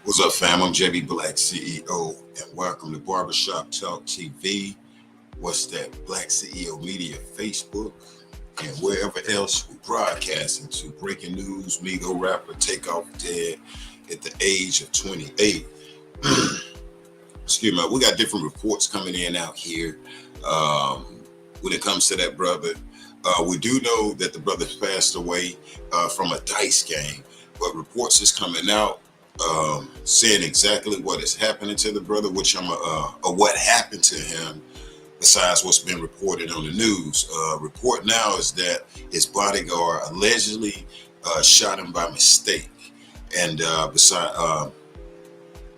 What's up, fam? I'm JB Black, CEO, and welcome to Barbershop Talk TV. What's that? Black CEO Media, Facebook, and wherever else we broadcast into. Breaking news: Migos rapper Takeoff dead at the age of 28. Excuse me. We got different reports coming in out here when it comes to that brother. We do know that the brother passed away from a dice game, but reports is coming out saying exactly what is happening to the brother, which or what happened to him besides what's been reported on the news. Report now is that his bodyguard allegedly shot him by mistake, and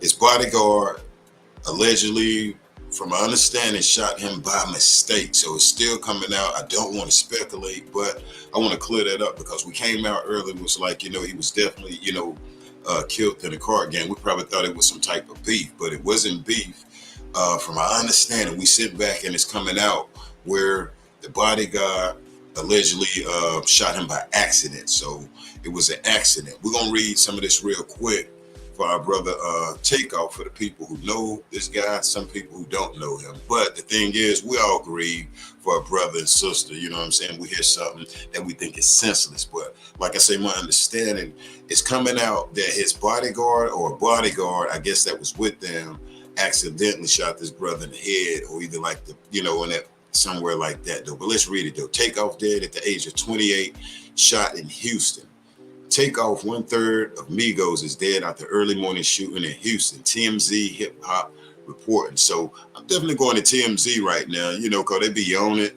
his bodyguard allegedly, from my understanding, shot him by mistake. So it's still coming out. I don't want to speculate, but I want to clear that up because we came out early. It was like, he was definitely, killed in a card game. We probably thought it was some type of beef, but it wasn't beef. From my understanding, we sit back and it's coming out where the bodyguard allegedly shot him by accident. So it was an accident. We're going to read some of this real quick for our brother Takeoff, for the people who know this guy, some people who don't know him. But the thing is, we all grieve for a brother and sister. You know what I'm saying? We hear something that we think is senseless. But like I say, my understanding is coming out that his bodyguard, I guess that was with them, accidentally shot this brother in the head, or either like in that somewhere like that though. But let's read it though. Takeoff dead at the age of 28, shot in Houston. Takeoff, 1/3 of Migos, is dead after early morning shooting in Houston. TMZ Hip Hop reporting. So I'm definitely going to TMZ right now, because they be on it.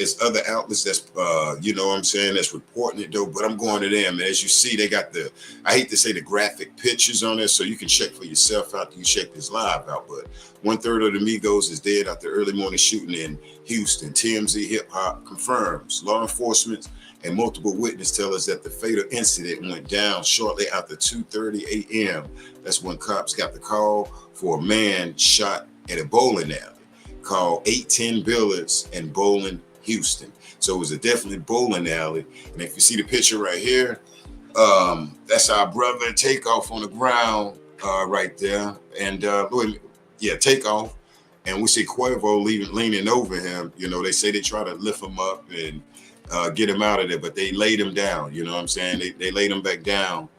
It's other outlets that's, that's reporting it though, but I'm going to them. As you see, they got I hate to say the graphic pictures on there, so you can check for yourself after you check this live out. But 1/3 of the Migos is dead after early morning shooting in Houston. TMZ Hip Hop confirms. Law enforcement and multiple witnesses tell us that the fatal incident went down shortly after 2:30 a.m. That's when cops got the call for a man shot at a bowling alley called 810 Billiards and Bowling Houston. So it was a definitely bowling alley. And if you see the picture right here, that's our brother Takeoff on the ground right there. And Takeoff. And we see Quavo leaning over him. They say they try to lift him up and get him out of there, but they laid him down. You know what I'm saying? They laid him back down,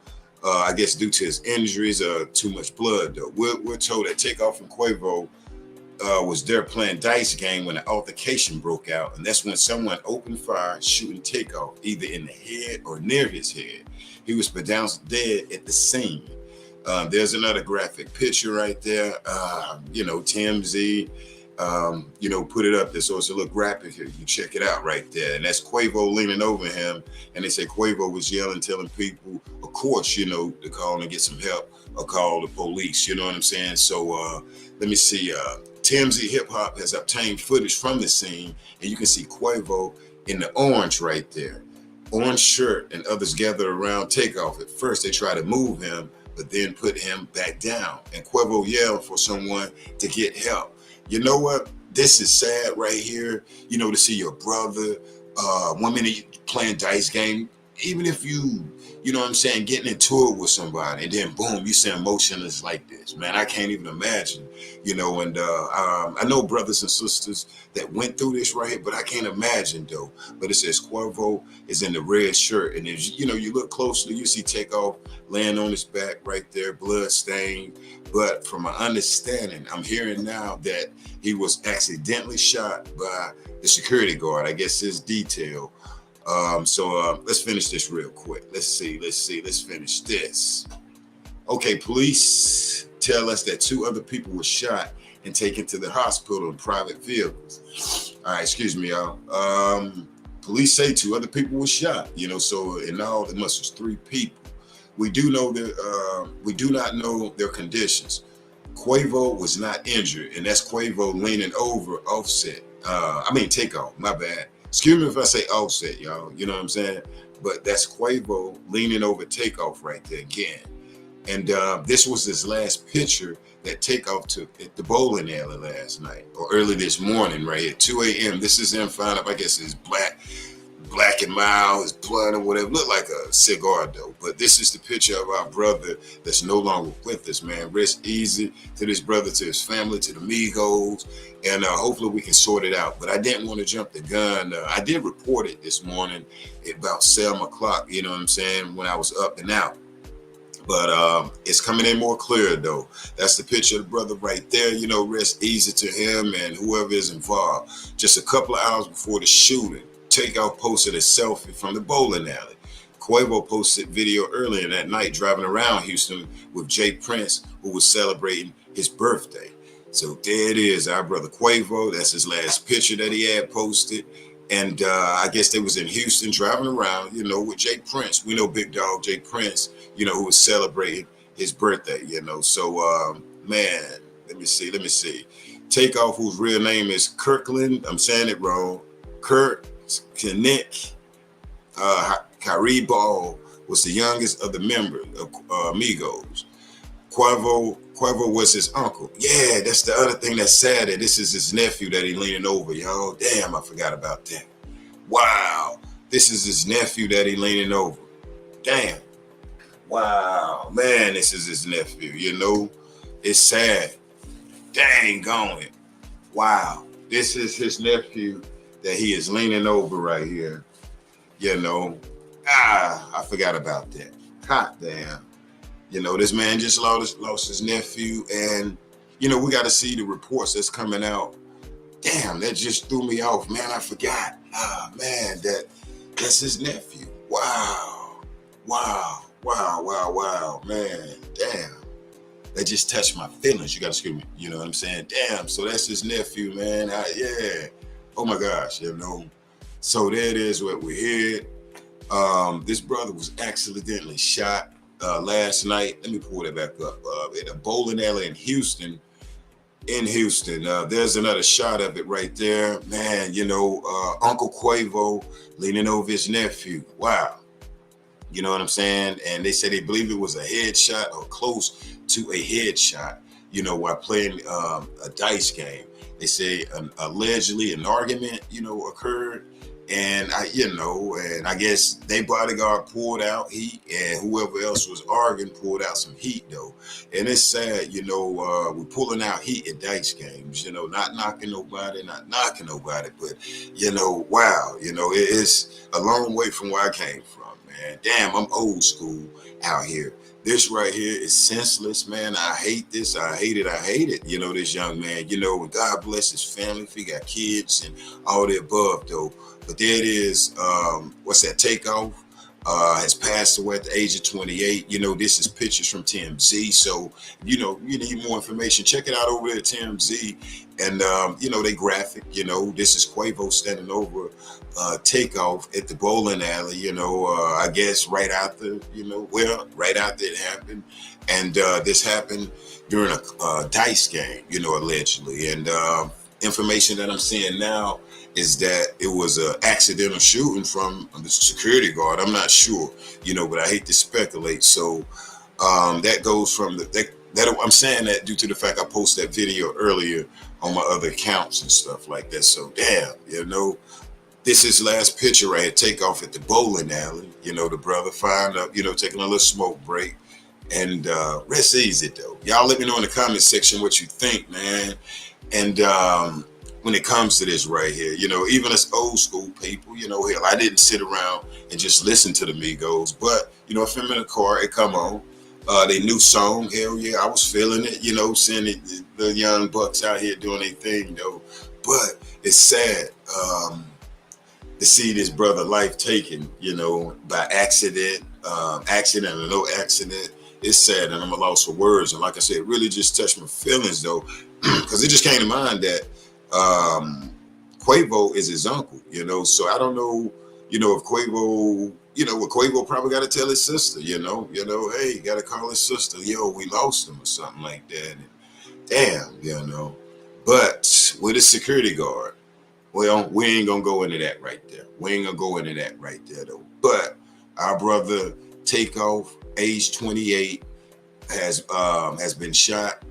I guess due to his injuries or too much blood though. We're told that Takeoff and Quavo was there playing dice game when an altercation broke out, and that's when someone opened fire shooting Takeoff either in the head or near his head. He was pronounced dead at the scene. There's another graphic picture right there. TMZ put it up there, so it's a little graphic here. You check it out right there, and that's Quavo leaning over him, and they say Quavo was yelling, telling people, of course, to call and get some help or call the police. You know what I'm saying? So let me see. TMZ Hip Hop has obtained footage from the scene, and you can see Quavo in the orange right there. Orange shirt, and others gathered around Takeoff. At first, they try to move him, but then put him back down. And Quavo yelled for someone to get help. You know what? This is sad right here, to see your brother, 1 minute playing dice game, even if getting into it with somebody, and then boom, you say emotionless like this, man. I can't even imagine, and I know brothers and sisters that went through this right here, but I can't imagine though. But it says Quavo is in the red shirt, and if you look closely, you see Takeoff laying on his back right there, blood stained. But from my understanding, I'm hearing now that he was accidentally shot by the security guard, I guess his detail. So let's finish this real quick. Let's finish this. Okay, police tell us that 2 other people were shot and taken to the hospital in private vehicles. All right, excuse me, y'all. Police say 2 other people were shot, so in all, it must have 3 people. We do know that we do not know their conditions. Quavo was not injured, and that's Quavo leaning over Takeoff, my bad. Excuse me if I say Offset, y'all. You know what I'm saying? But that's Quavo leaning over Takeoff right there again. And this was his last picture that Takeoff took at the bowling alley last night, or early this morning, right at 2 a.m. This is him flying up, I guess, his black black and mild, his blunt or whatever. Looked like a cigar though. But this is the picture of our brother that's no longer with us, man. Rest easy to this brother, to his family, to the Migos, and hopefully we can sort it out. But I didn't want to jump the gun. I did report it this morning at about 7 o'clock, you know what I'm saying, when I was up and out. But it's coming in more clear though. That's the picture of the brother right there. You know, rest easy to him and whoever is involved. Just a couple of hours before the shooting, Takeoff posted a selfie from the bowling alley. Quavo posted video earlier that night driving around Houston with Jay Prince, who was celebrating his birthday. So there it is, our brother Quavo. That's his last picture that he had posted. And I guess they was in Houston driving around, you know, with Jay Prince. We know Big Dog Jay Prince, you know, who was celebrating his birthday, you know. So, man, let me see. Takeoff, whose real name is Kirkland, I'm saying it wrong, Kurt Kinnick Caribal, was the youngest of the members of Migos. Quavo was his uncle. Yeah, that's the other thing that's sad. That this is his nephew that he leaning over, y'all. Damn, I forgot about that. Wow, this is his nephew that he leaning over. Damn. Wow, man, this is his nephew. You know, it's sad. Dang on it. Wow, this is his nephew that he is leaning over right here. You know, I forgot about that. God damn. You know, this man just lost his nephew, and, you know, we got to see the reports that's coming out. Damn, that just threw me off, man. I forgot. Man, that's his nephew. Wow, man. Damn. That just touched my feelings. You got to excuse me. You know what I'm saying? Damn, so that's his nephew, man. Yeah. Oh, my gosh, you know. So there it is, what we heard. This brother was accidentally shot last night. Let me pull that back up. At a bowling alley in Houston. There's another shot of it right there. Man, you know, Uncle Quavo leaning over his nephew. Wow. You know what I'm saying? And they said they believe it was a headshot or close to a headshot, you know, while playing a dice game. They say allegedly an argument, you know, occurred. And I guess they bodyguard pulled out heat, and whoever else was arguing pulled out some heat though. And it's sad, you know, we're pulling out heat at dice games, you know, not knocking nobody, but you know, wow, you know, it's a long way from where I came from, man. Damn, I'm old school out here. This right here is senseless, man. I hate this. I hate it. You know, this young man, you know, and God bless his family if he got kids and all the above though. But there it is. What's that? Takeoff has passed away at the age of 28. You know, this is pictures from TMZ. So, you know, you need more information. Check it out over there at TMZ. And, you know, they graphic. You know, this is Quavo standing over Takeoff at the bowling alley. You know, I guess right after it happened. And this happened during a dice game, you know, allegedly. And information that I'm seeing now is that it was an accidental shooting from the security guard. I'm not sure, you know, but I hate to speculate. So that goes from I'm saying that due to the fact I posted that video earlier on my other accounts and stuff like that. So damn, you know, this is last picture right here. Takeoff at the bowling alley. You know, the brother fired up, you know, taking a little smoke break. And rest easy though. Y'all let me know in the comment section what you think, man. And when it comes to this right here, you know, even as old school people, you know, hell, I didn't sit around and just listen to the Migos, but, you know, if I'm in the car, it come on. Their new song, hell yeah, I was feeling it, you know, seeing the young bucks out here doing their thing, you know. But it's sad to see this brother life taken, you know, by accident or no accident. It's sad, and I'm a loss for words. And like I said, it really just touched my feelings though, because it just came to mind that Quavo is his uncle, you know. So I don't know, you know, if Quavo, you know, Quavo probably got to tell his sister, you know, hey, you got to call his sister, yo, we lost him or something like that. And damn, you know. But with a security guard, well, we ain't gonna go into that right there. Though. But our brother Takeoff, age 28, has been shot.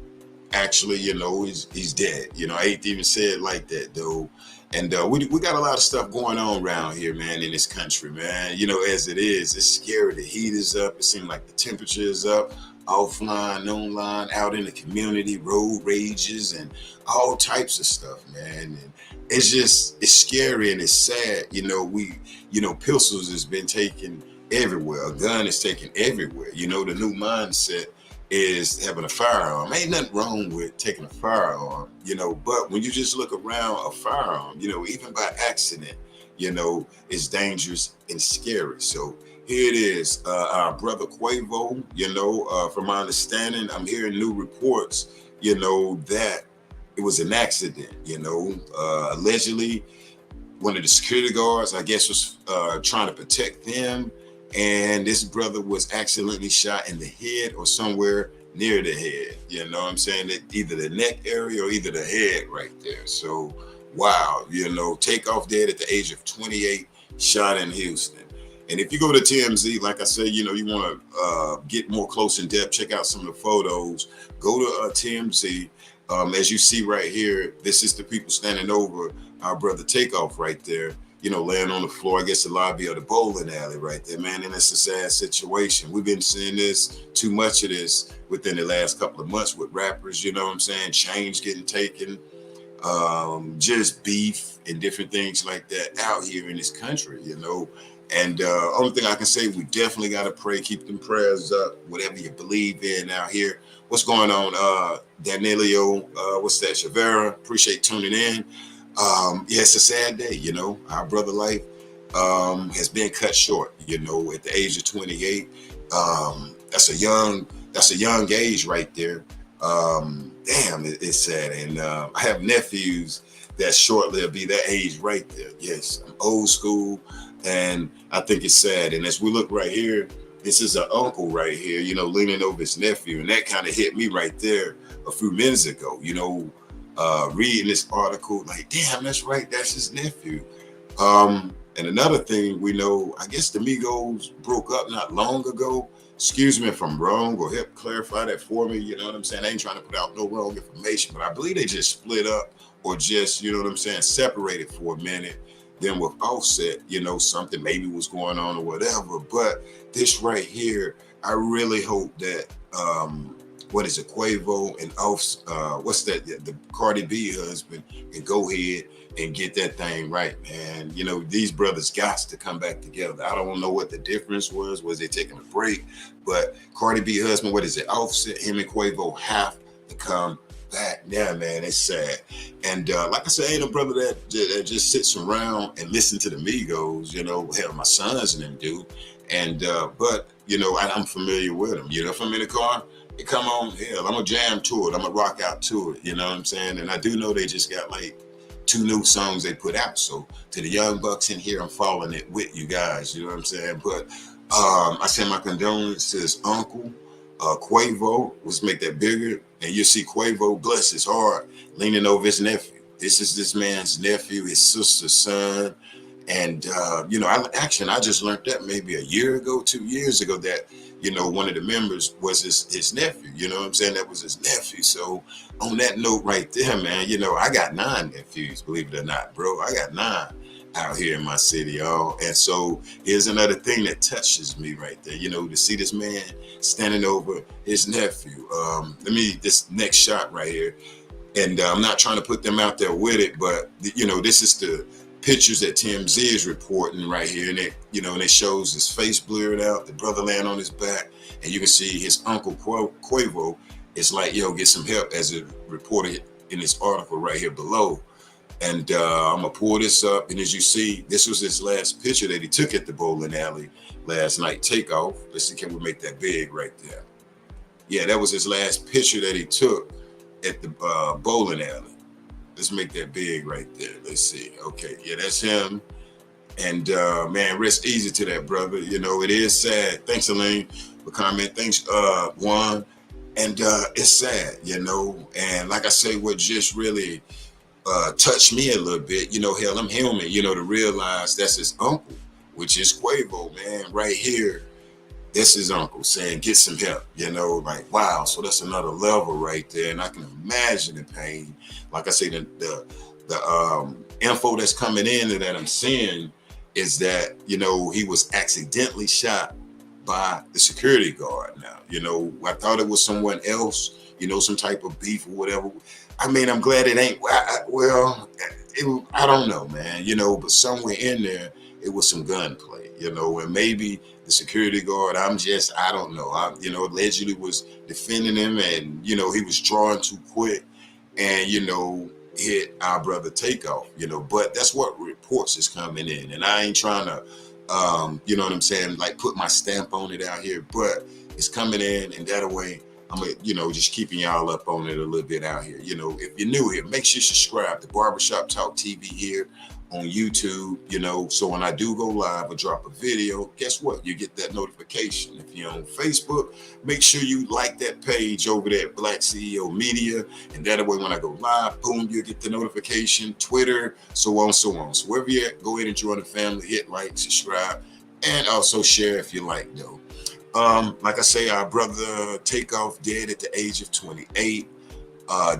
Actually, you know, he's dead. You know, I hate to even say it like that though. And we got a lot of stuff going on around here, man, in this country, man. You know, as it is, it's scary. The heat is up. It seems like the temperature is up. Offline, online, out in the community, road rages, and all types of stuff, man. And it's scary and it's sad. Pistols has been taken everywhere. A gun is taken everywhere. The new mindset is having a firearm. Ain't nothing wrong with taking a firearm, but when you just look around, a firearm, even by accident, is dangerous and scary. So here it is, our brother Quavo, from my understanding, I'm hearing new reports, that it was an accident, allegedly one of the security guards, I guess, was trying to protect them. And this brother was accidentally shot in the head or somewhere near the head. You know what I'm saying? That either the neck area or either the head right there. So, wow, Takeoff dead at the age of 28, shot in Houston. And if you go to TMZ, like I said, you want to get more close in depth, check out some of the photos, go to TMZ. As you see right here, this is the people standing over our brother Takeoff right there. Laying on the floor, I guess the lobby of the bowling alley right there, man. And it's a sad situation. We've been seeing too much of this within the last couple of months with rappers, you know what I'm saying? Chains getting taken, just beef and different things like that out here in this country, And only thing I can say, we definitely got to pray, keep them prayers up, whatever you believe in out here. What's going on, Danilo? What's that, Shavera? Appreciate tuning in. It's a sad day, our brother life has been cut short, at the age of 28. That's a young age right there. Damn, it's sad. And I have nephews that shortly will be that age right there. Yes, I'm old school, and I think it's sad. And as we look right here, this is an uncle right here, leaning over his nephew, and that kind of hit me right there a few minutes ago, reading this article, like, damn, that's right, that's his nephew. And another thing we know, I guess the Migos broke up not long ago. Excuse me if I'm wrong, or help clarify that for me. You know what I'm saying? I ain't trying to put out no wrong information, but I believe they just split up or just, separated for a minute. Then with Offset, something maybe was going on or whatever. But this right here, I really hope that what is it, Quavo and what's that, the Cardi B husband, can go ahead and get that thing right, man. These brothers got to come back together. I don't know what the difference was they taking a break? But Cardi B husband, what is it, Offset, him and Quavo have to come back. Yeah, man, it's sad. And like I said, ain't a brother that just sits around and listen to the Migos, hell, my sons and them do. And but I'm familiar with them. If I'm in the car, come on, hell, I'm gonna jam to it. I'm gonna rock out to it. You know what I'm saying? And I do know they just got like 2 new songs they put out. So to the young bucks in here, I'm following it with you guys. You know what I'm saying? But I send my condolences to his uncle, Quavo. Let's make that bigger. And you see Quavo, bless his heart, leaning over his nephew. This is this man's nephew, his sister's son. And I just learned that maybe a year ago, 2 years ago, that one of the members was his nephew. You know what I'm saying? That was his nephew. So on that note right there, man, I got 9 nephews, believe it or not, bro. I got 9 out here in my city, y'all. And so here's another thing that touches me right there, to see this man standing over his nephew. This next shot right here. And I'm not trying to put them out there with it, but, this is the pictures that TMZ is reporting right here, and it shows his face blurred out, the brother laying on his back, and you can see his uncle Quavo is like, yo, get some help, as it reported in this article right here below. And I'm gonna pull this up, and as you see, this was his last picture that he took at the bowling alley last night. Takeoff. Let's see, can we make that big right there? Yeah, that was his last picture that he took at the bowling alley. Let's make that big right there. Let's see. Okay, yeah, that's him. And man, rest easy to that brother. It is sad. Thanks, Elaine, for comment. Thanks, Juan. And it's sad, And like I say, what just really touched me a little bit, hell, I'm human, to realize that's his uncle, which is Quavo, man, right here. That's his uncle saying, get some help, like, wow. So that's another level right there. And I can imagine the pain. Like I say, the info that's coming in and that I'm seeing is that, you know, he was accidentally shot by the security guard. Now, you know, I thought it was someone else, you know, some type of beef or whatever. I mean, I'm glad it ain't. I don't know, man. You know, but somewhere in there, it was some gunplay. You know, and maybe the security guard. I don't know. You know, allegedly was defending him, and you know, he was drawing too quick, and you know, hit our brother Takeoff. You know, but that's what reports is coming in, and I ain't trying to, you know what I'm saying, like put my stamp on it out here, but it's coming in, and that way I'm, you know, just keeping y'all up on it a little bit out here. You know, if you're new here, make sure you subscribe to Barbershop Talk TV here on YouTube, you know, so when I do go live or drop a video, guess what? You get that notification. If you're on Facebook, make sure you like that page over there at Black CEO Media, and that way when I go live, boom, you get the notification. Twitter, so on, so on. So wherever you're at, go ahead and join the family, hit like, subscribe, and also share if you like, though. Like I say, our brother Takeoff dead at the age of 28.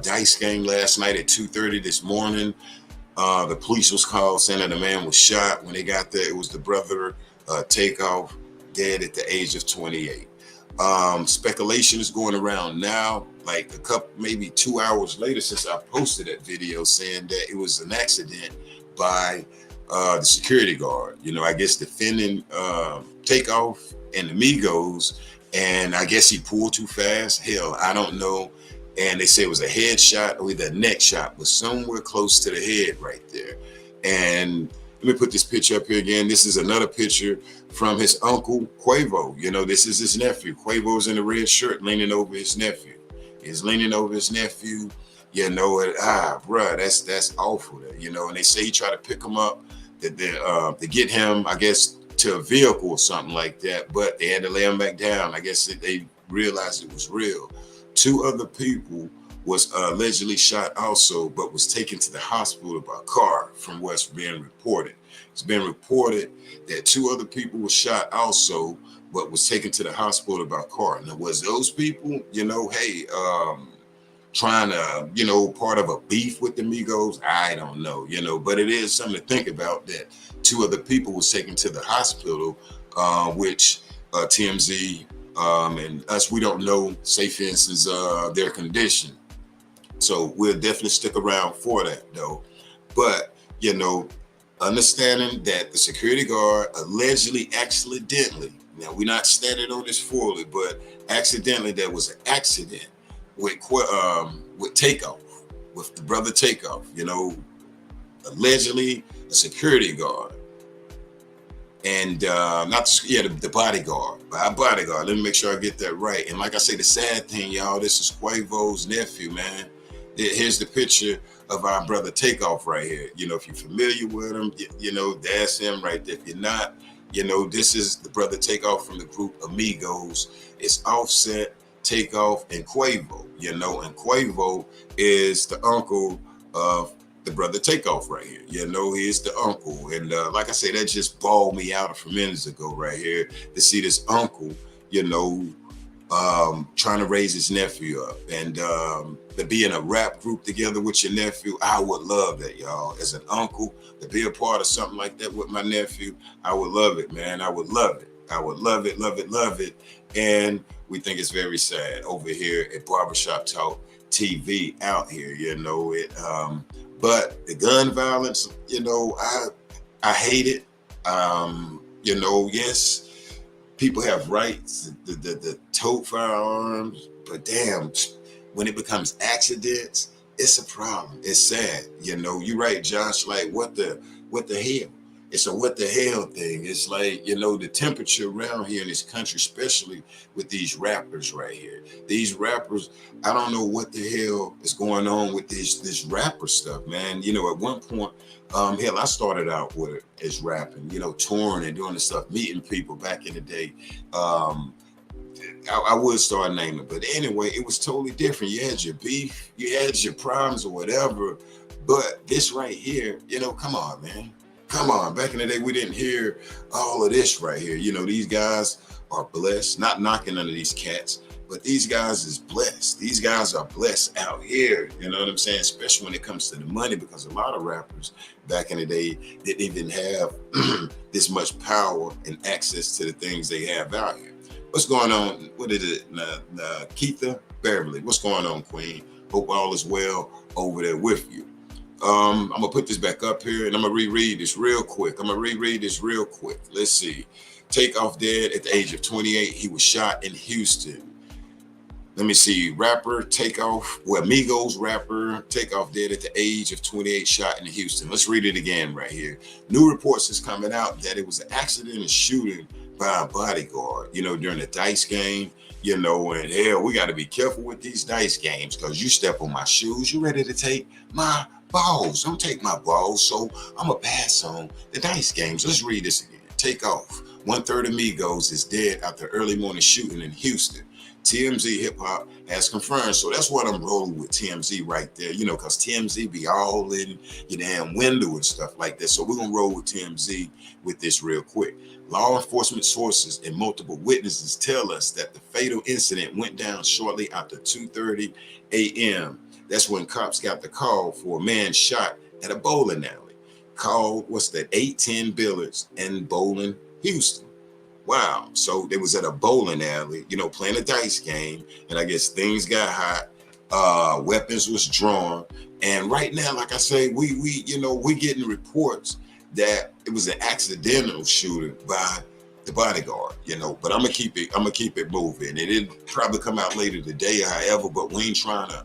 Dice game last night at 2:30 this morning. The police was called saying that the man was shot. When they got there, it was the brother Takeoff dead at the age of 28. Speculation is going around now, like a couple, maybe 2 hours later since I posted that video, saying that it was an accident by the security guard. You know, I guess defending Takeoff and the Migos, and I guess he pulled too fast. Hell, I don't know. And they say it was a headshot or either a neck shot, but somewhere close to the head right there. And let me put this picture up here again. This is another picture from his uncle Quavo. You know, this is his nephew. Quavo's in the red shirt leaning over his nephew. He's leaning over his nephew. You know, and bruh, that's awful there, you know. And they say he tried to pick him up to get him, I guess, to a vehicle or something like that, but they had to lay him back down. I guess they realized it was real. 2 other people was allegedly shot also, but was taken to the hospital by car from what's being reported. It's been reported that 2 other people were shot also, but was taken to the hospital by car. Now, was those people, you know, hey, trying to, you know, part of a beef with the Migos? I don't know, you know, but it is something to think about that 2 other people was taken to the hospital, which TMZ and us, we don't know, say for instance, their condition. So we'll definitely stick around for that though. But, you know, understanding that the security guard allegedly accidentally, now we're not standing on this fully, but accidentally there was an accident with Takeoff, with the brother Takeoff, you know, allegedly a security guard. And not the bodyguard, by a bodyguard. Let me make sure I get that right. And like I say, the sad thing, y'all, this is Quavo's nephew, man. Here's the picture of our brother Takeoff right here. You know, if you're familiar with him, you know, that's him right there. If you're not, you know, this is the brother Takeoff from the group Migos. It's Offset, Takeoff, and Quavo, you know, and Quavo is the uncle of the brother Takeoff right here. You know, he is the uncle. And like I say, that just balled me out a few minutes ago right here to see this uncle, you know, trying to raise his nephew up. And to be in a rap group together with your nephew, I would love that, y'all. As an uncle, to be a part of something like that with my nephew, I would love it, man. I would love it. I would love it, love it, love it. And we think it's very sad over here at Barbershop Talk TV out here, you know it. But the gun violence, you know, I hate it. You know, yes, people have rights to tote firearms, but damn, when it becomes accidents, it's a problem. It's sad. You know, you're right, Josh. Like, what the hell? It's a what the hell thing. It's like, you know, the temperature around here in this country, especially with these rappers right here. These rappers, I don't know what the hell is going on with this rapper stuff, man. You know, at one point, hell, I started out with it as rapping, you know, touring and doing the stuff, meeting people back in the day. I would start naming, but anyway, it was totally different. You had your beef, you had your problems or whatever, but this right here, you know, come on, man. Come on, back in the day, we didn't hear all of this right here. You know, these guys are blessed, not knocking none of these cats, But these guys is blessed. These guys are blessed out here. You know what I'm saying? Especially when it comes to the money, because a lot of rappers back in the day didn't even have this much power and access to the things they have out here. What's going on? What is it? Keitha Beverly. What's going on, Queen? Hope all is well over there with you. I'm gonna put this back up here and I'm gonna reread this real quick. Let's see. Takeoff dead at the age of 28. He was shot in Houston. Let me see. Rapper Takeoff, Migos rapper Takeoff dead at the age of 28, shot in Houston. Let's read it again right here. New reports is coming out that it was an accident and shooting by a bodyguard, during the dice game, and hell, we got to be careful with these dice games, because you step on my shoes, you ready to take my balls. Don't take my balls, so I'm going to pass on the dice games. Let's read this again. Takeoff. 1/3 of Migos is dead after early morning shooting in Houston. TMZ Hip Hop has confirmed. So that's what I'm rolling with, TMZ right there, because TMZ be all in your damn window and stuff like that. So we're going to roll with TMZ with this real quick. Law enforcement sources and multiple witnesses tell us that the fatal incident went down shortly after 2:30 a.m. That's when cops got the call for a man shot at a bowling alley called, 810 Billiards in Bowling Houston. Wow. So they was at a bowling alley, playing a dice game. And I guess things got hot. Weapons was drawn. And right now, like I say, we getting reports that it was an accidental shooting by the bodyguard, but I'm gonna keep it moving. It'll probably come out later today, however, but we ain't trying to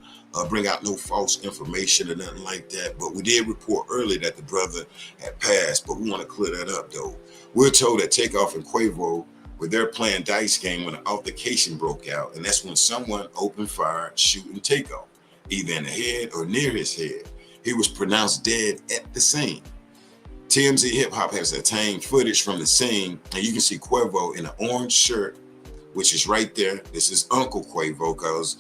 bring out no false information or nothing like that. But we did report earlier that the brother had passed, but we want to clear that up though. We're told that Takeoff and Quavo were there playing dice game when an altercation broke out, and that's when someone opened fire shooting Takeoff, either in the head or near his head. He was pronounced dead at the scene. TMZ Hip Hop has obtained footage from the scene, and you can see Quavo in an orange shirt, which is right there. This is Uncle Quavo, because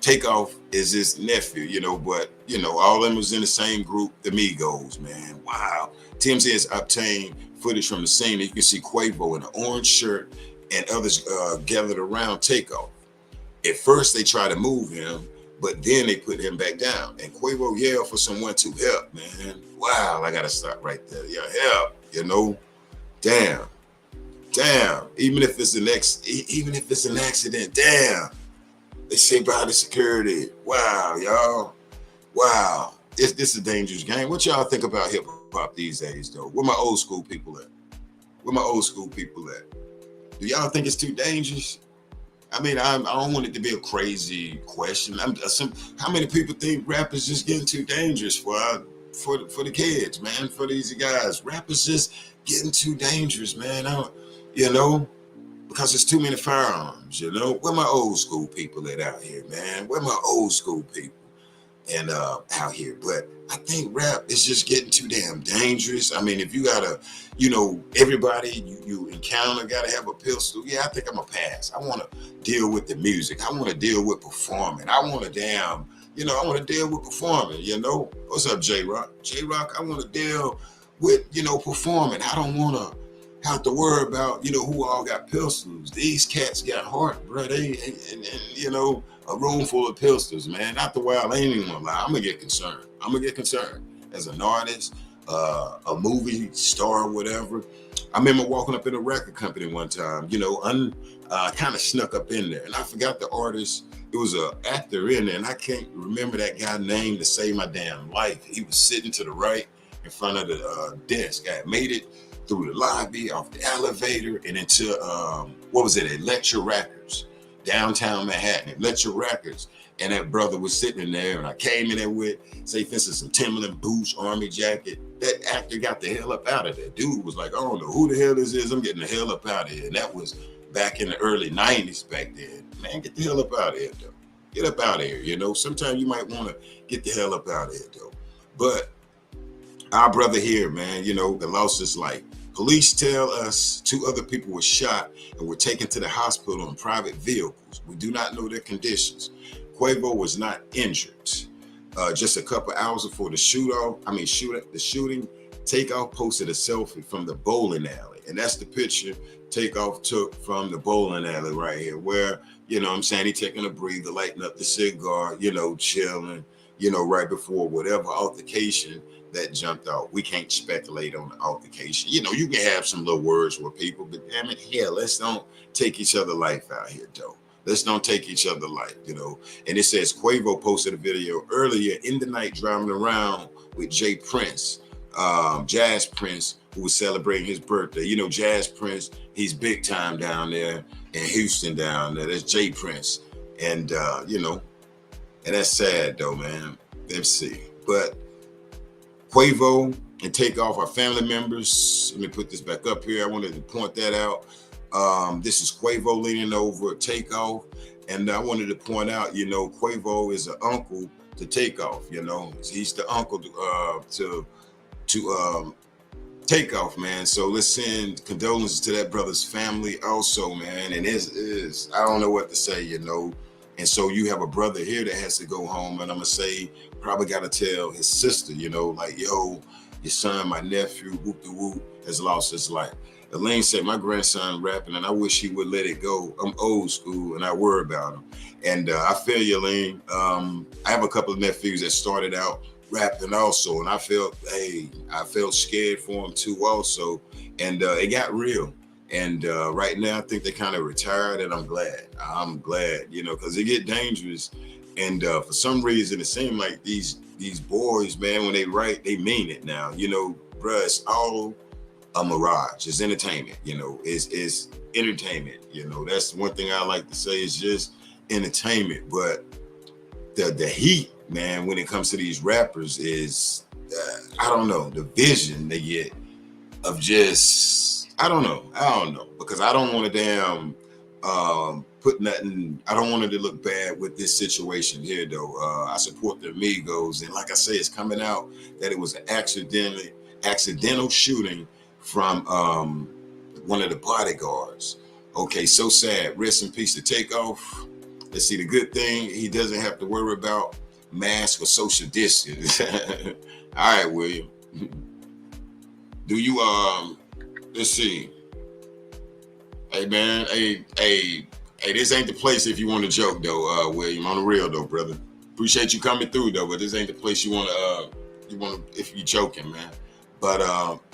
Takeoff is his nephew, but all of them was in the same group, the Migos, man. Wow. TMZ has obtained footage from the scene, and you can see Quavo in an orange shirt and others gathered around Takeoff. At first, they try to move him, but then they put him back down. And Quavo yelled for someone to help, man. Wow, I gotta stop right there. Yeah, help, Damn. Even if it's an accident, damn. They say by the security. Wow, y'all. Wow. This is a dangerous game. What y'all think about hip hop these days, though? Where my old school people at? Do y'all think it's too dangerous? I mean, I don't want it to be a crazy question. How many people think rap is just getting too dangerous for the kids, man? For these guys, rap is just getting too dangerous, man. Because there's too many firearms. Where my old school people at out here, man? Where my old school people and out here? But I think rap is just getting too damn dangerous. I mean, if you gotta, everybody you encounter gotta have a pistol. Yeah, I think I'm a pass. I want to deal with the music. I want to deal with performing. I want to deal with performing. What's up, J-Rock? J-Rock, I want to deal with performing. I don't want to have to worry about who all got pistols. These cats got heart, bro. They and a room full of pistols, man. After a while, I ain't even gonna lie. I'm gonna get concerned as an artist, a movie star, whatever. I remember walking up in a record company one time, kind of snuck up in there, and I forgot the artist. It was an actor in there, and I can't remember that guy's name to save my damn life. He was sitting to the right in front of the desk. I made it through the lobby, off the elevator, and into Electra Records, downtown Manhattan, Electra Records. And that brother was sitting in there, and I came in there with, say, for instance, some Timberland boots, army jacket. That actor got the hell up out of there. Dude was like, I don't know who the hell this is. I'm getting the hell up out of here. And that was back in the early 90s back then. Man, get the hell up out of here, though. Get up out of here, Sometimes you might want to get the hell up out of here, though. But our brother here, man, that lost his life. Police tell us 2 other people were shot and were taken to the hospital in private vehicles. We do not know their conditions. Quavo was not injured. Just a couple hours before the shooting, Takeoff posted a selfie from the bowling alley, and that's the picture Takeoff took from the bowling alley right here, where, you know what I'm saying, he taking a breather, lighting up the cigar, you know, chilling, you know, right before whatever altercation that jumped out. We can't speculate on the altercation. You know, you can have some little words with people, but damn it, hell, let's don't take each other life out here, though. Let's don't take each other life, you know. And it says Quavo posted a video earlier in the night driving around with Jay Prince, Jazz Prince, who was celebrating his birthday. You know, Jazz Prince, he's big time down there in Houston down there. That's Jay Prince. And, you know, and that's sad though, man. Let's see. But Quavo and Takeoff are family members. Let me put this back up here. I wanted to point that out. This is Quavo leaning over Takeoff. And I wanted to point out, you know, Quavo is an uncle to Takeoff, you know. He's the uncle to Takeoff, man. So let's send condolences to that brother's family also, man. And is I don't know what to say, you know. And so you have a brother here that has to go home, and I'm gonna say probably gotta tell his sister, you know, like, yo, your son, my nephew, whoop de whoop, has lost his life. Elaine said, my grandson rapping, and I wish he would let it go. I'm old school, and I worry about him. And I feel you, Elaine. I have a couple of nephews that started out rapping also, and I felt scared for them too also. And it got real. And right now, I think they kind of retired, and I'm glad, you know, because it get dangerous. And for some reason, it seemed like these boys, man, when they write, they mean it now. You know, bruh, it's all a mirage. It's entertainment, you know. It's entertainment, you know. That's one thing I like to say is just entertainment. But the heat, man, when it comes to these rappers is, I don't know, the vision they get of just, I don't know, because I don't want to damn put nothing, I don't want it to look bad with this situation here, though. I support the Migos, and like I say, it's coming out that it was an accidental shooting from one of the bodyguards. Okay, so sad. Rest in peace to Takeoff. Let's see, the good thing, he doesn't have to worry about mask or social distance. All right, William. Do you let's see. Hey man, hey, this ain't the place if you want to joke though, William. On the real though, brother. Appreciate you coming through though, but this ain't the place you wanna if you joking, man. But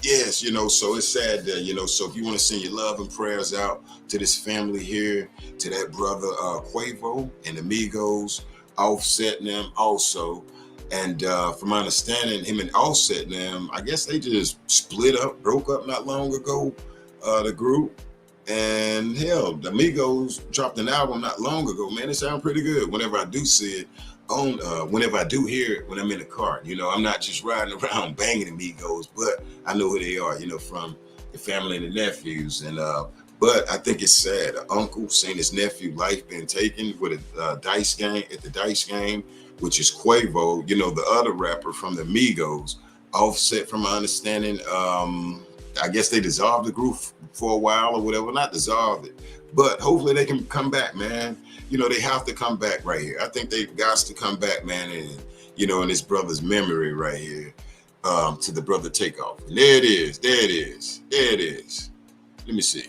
yes, you know, so it's sad that, you know, so if you want to send your love and prayers out to this family here, to that brother Quavo and the Migos, Offset them also. And from my understanding, him and Offset them, I guess they just split up, broke up not long ago, the group. And hell, the Migos dropped an album not long ago, man. It sounds pretty good whenever I do see it on, whenever I do hear it when I'm in the car. You know, I'm not just riding around banging the Migos, but I know who they are, you know, from the family and the nephews. And but I think it's sad. An uncle seeing his nephew life being taken with a dice game at the dice game, which is Quavo, you know, the other rapper from the Migos. Offset, from my understanding, I guess they dissolved the group for a while or whatever. Not dissolved it, but hopefully they can come back, man. You know, they have to come back right here. I think they've got to come back, man, and, you know, in his brother's memory right here, to the brother Takeoff. And there it is. Let me see.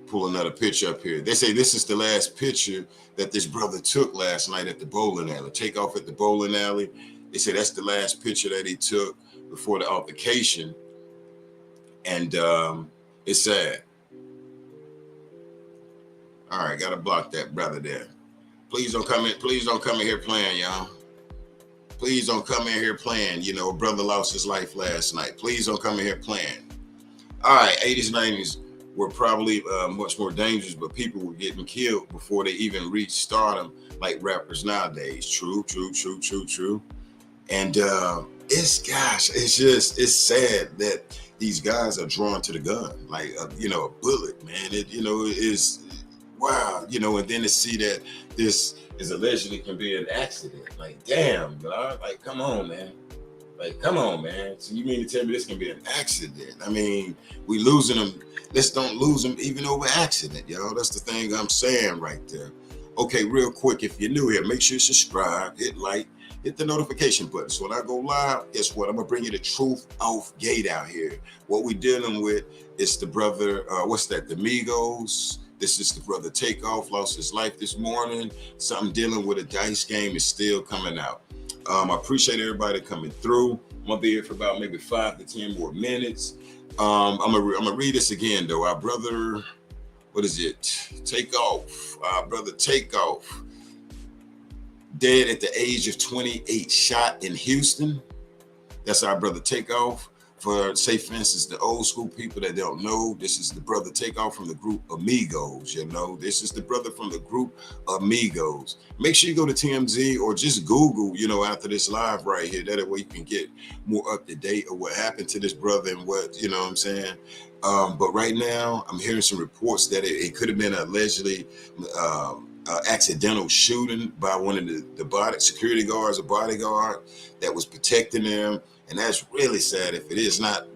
Pull another picture up here. They say this is the last picture that this brother took last night at the bowling alley. Takeoff at the bowling alley. They say that's the last picture that he took before the altercation. And it's sad. All right, gotta block that brother there. Please don't come in here playing, y'all. Please don't come in here playing. You know, a brother lost his life last night. Please don't come in here playing. All right, 80s, 90s were probably much more dangerous, but people were getting killed before they even reached stardom like rappers nowadays. True. And it's sad that these guys are drawn to the gun, like, you know, a bullet, man. It, you know, is wow, you know, and then to see that this is allegedly can be an accident. Like, damn, dog. Like, come on, man. Like, come on, man. So you mean to tell me this can be an accident? I mean, we losing them. Let's don't lose them even over accident, y'all. That's the thing I'm saying right there. Okay, real quick, if you're new here, make sure you subscribe, hit like, hit the notification button. So when I go live, guess what? I'm gonna bring you the truth off gate out here. What we dealing with is the brother, what's that? The Migos. This is the brother Takeoff, lost his life this morning. Something dealing with a dice game is still coming out. I appreciate everybody coming through. I'm gonna be here for about maybe 5 to 10 more minutes. I'm gonna read this again though. Our brother, what is it? Takeoff. Our brother Takeoff, dead at the age of 28, shot in Houston. That's our brother Takeoff. For, say, for instance, the old school people that don't know, this is the brother Takeoff from the group Migos, you know. This is the brother from the group Migos. Make sure you go to TMZ or just Google, you know, after this live right here. That way you can get more up to date of what happened to this brother and what, you know what I'm saying? But right now, I'm hearing some reports that it could have been allegedly accidental shooting by one of the security guards, a bodyguard that was protecting them. And that's really sad if it is not,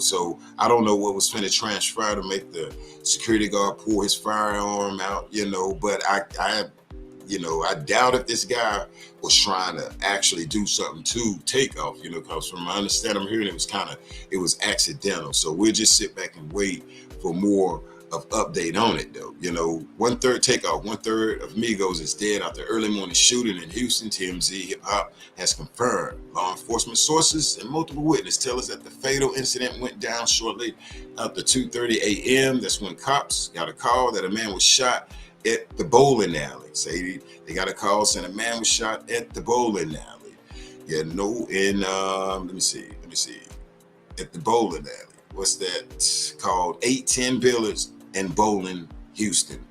so I don't know what was finna transpire to make the security guard pull his firearm out, but I doubt if this guy was trying to actually do something to Takeoff, because from my understanding, I'm hearing it was accidental. So we'll just sit back and wait for more of update on it though. 1/3 Takeoff, 1/3 of Migos is dead after early morning shooting in Houston. TMZ Hip Hop has confirmed. Law enforcement sources and multiple witnesses tell us that the fatal incident went down shortly after 2:30 a.m. That's when cops got a call that a man was shot at the bowling alley. Say they got a call saying a man was shot at the bowling alley. And let me see. At the bowling alley. What's that called? 810 Billiards and Bowling Houston.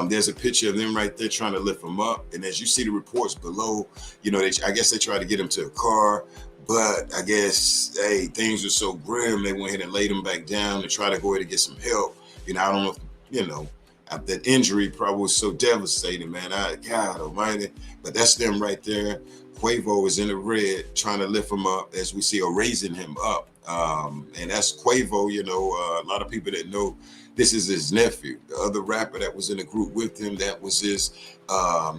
There's a picture of them right there trying to lift him up. And as you see the reports below, I guess they tried to get him to a car, but I guess, things were so grim, they went ahead and laid him back down to try to go ahead and get some help. I don't know if, that injury probably was so devastating, man. God almighty. But that's them right there. Quavo is in the red trying to lift him up, as we see, or raising him up. And that's Quavo, a lot of people that know this is his nephew. The other rapper that was in the group with him, that was his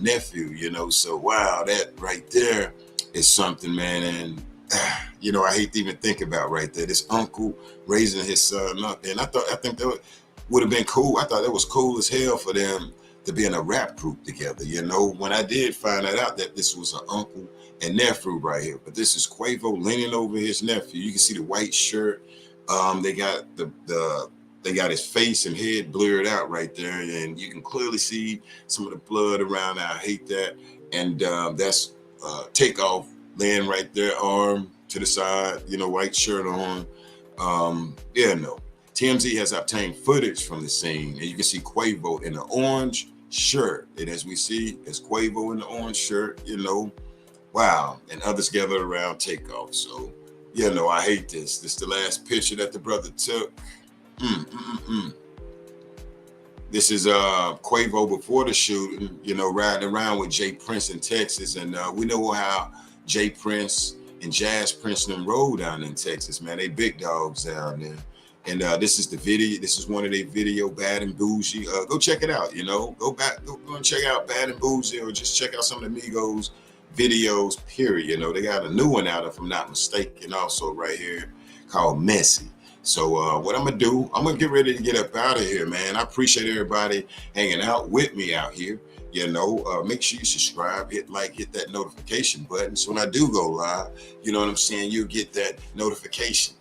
nephew, so wow, that right there is something, man. And I hate to even think about right there, this uncle raising his son up. And I think that would have been cool. I thought that was cool as hell for them to be in a rap group together, when I did find out that this was an uncle and nephew right here. But this is Quavo leaning over his nephew. You can see the white shirt. They got they got his face and head blurred out right there, and you can clearly see some of the blood around. I hate that. And that's Takeoff laying right there, arm to the side, white shirt on. TMZ has obtained footage from the scene, and you can see Quavo in the orange shirt. And as we see, it's Quavo in the orange shirt, wow. And others gathered around Takeoff. So, I hate this. This is the last picture that the brother took. This is Quavo before the shooting, riding around with Jay Prince in Texas. And we know how Jay Prince and Jazz Prince and them roll down in Texas, man. They big dogs down there. And this is the video. This is one of their video, Bad and Bougie. Go check it out, Go and check out Bad and Bougie, or just check out some of the Migos videos, period. They got a new one out, if I'm not mistaken, also right here, called Messy. So what I'm going to do, I'm going to get ready to get up out of here, man. I appreciate everybody hanging out with me out here. Make sure you subscribe, hit like, hit that notification button. So when I do go live, you'll get that notification.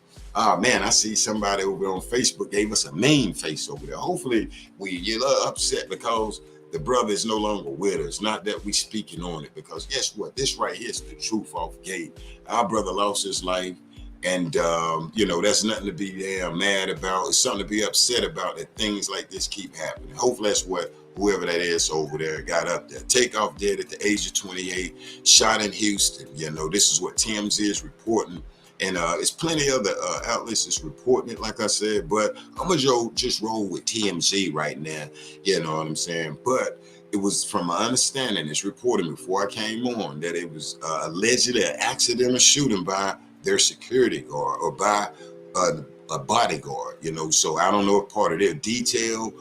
Man, I see somebody over on Facebook gave us a main face over there. Hopefully you're a little upset because the brother is no longer with us. Not that we speaking on it, because guess what? This right here is the truth off gate. Our brother lost his life, and that's nothing to be damn mad about. It's something to be upset about, that things like this keep happening. Hopefully that's what whoever that is over there got up there. Takeoff dead at the age of 28, shot in Houston. This is what TMZ is reporting. And there's plenty other outlets that's reporting it, like I said, but I'm going to just roll with TMZ right now. You know what I'm saying? But it was from my understanding, it's reported before I came on, that it was allegedly an accidental shooting by their security guard or by a bodyguard, you know. So I don't know if part of their detail,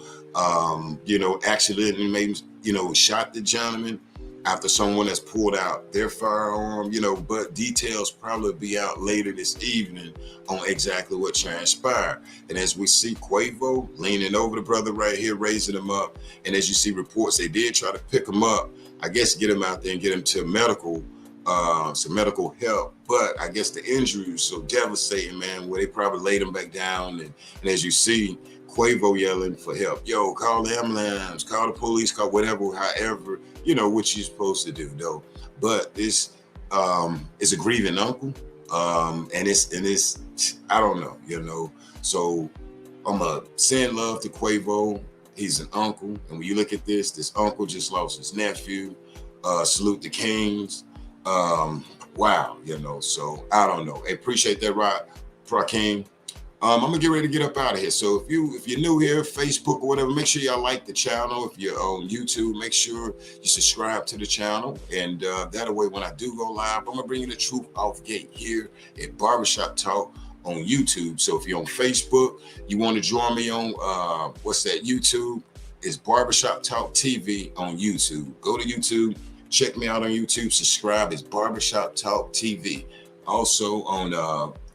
you know, accidentally maybe, you know, shot the gentleman after someone has pulled out their firearm, you know, but details probably be out later this evening on exactly what transpired. And as we see Quavo leaning over the brother right here, raising him up, and as you see reports, they did try to pick him up, I guess get him out there and get him to some medical help. But I guess the injury was so devastating, man, where they probably laid him back down. And as you see, Quavo yelling for help. Yo, call the ambulance, call the police, call whatever, however, you know, what you're supposed to do, though. But this is a grieving uncle. And it's, I don't know, you know. So I'm going to send love to Quavo. He's an uncle. And when you look at this uncle just lost his nephew. Salute the Kings. Wow, you know, so I don't know. I appreciate that, Rakim. I'm gonna get ready to get up out of here. So if you're new here, Facebook or whatever, make sure y'all like the channel. If you're on YouTube, make sure you subscribe to the channel. And that way, when I do go live, I'm gonna bring you the truth off gate here at Barbershop Talk on YouTube. So if you're on Facebook, you want to join me on YouTube? It's Barbershop Talk TV on YouTube. Go to YouTube, check me out on YouTube, subscribe. It's Barbershop Talk TV. Also on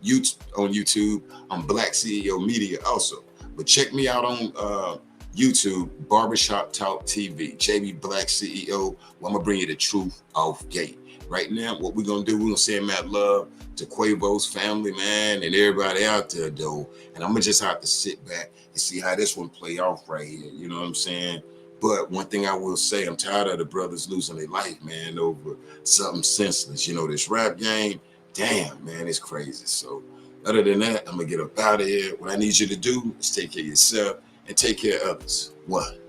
YouTube, I'm Black CEO Media also. But check me out on YouTube, Barbershop Talk TV, JB Black CEO. Well, I'm gonna bring you the truth off gate. Right now, what we're gonna do, we're gonna send mad love to Quavo's family, man, and everybody out there, though. And I'm gonna just have to sit back and see how this one play off right here. You know what I'm saying? But one thing I will say, I'm tired of the brothers losing their life, man, over something senseless. You know, this rap game, damn, man, it's crazy. So other than that, I'm gonna get up out of here. What I need you to do is take care of yourself and take care of others. One.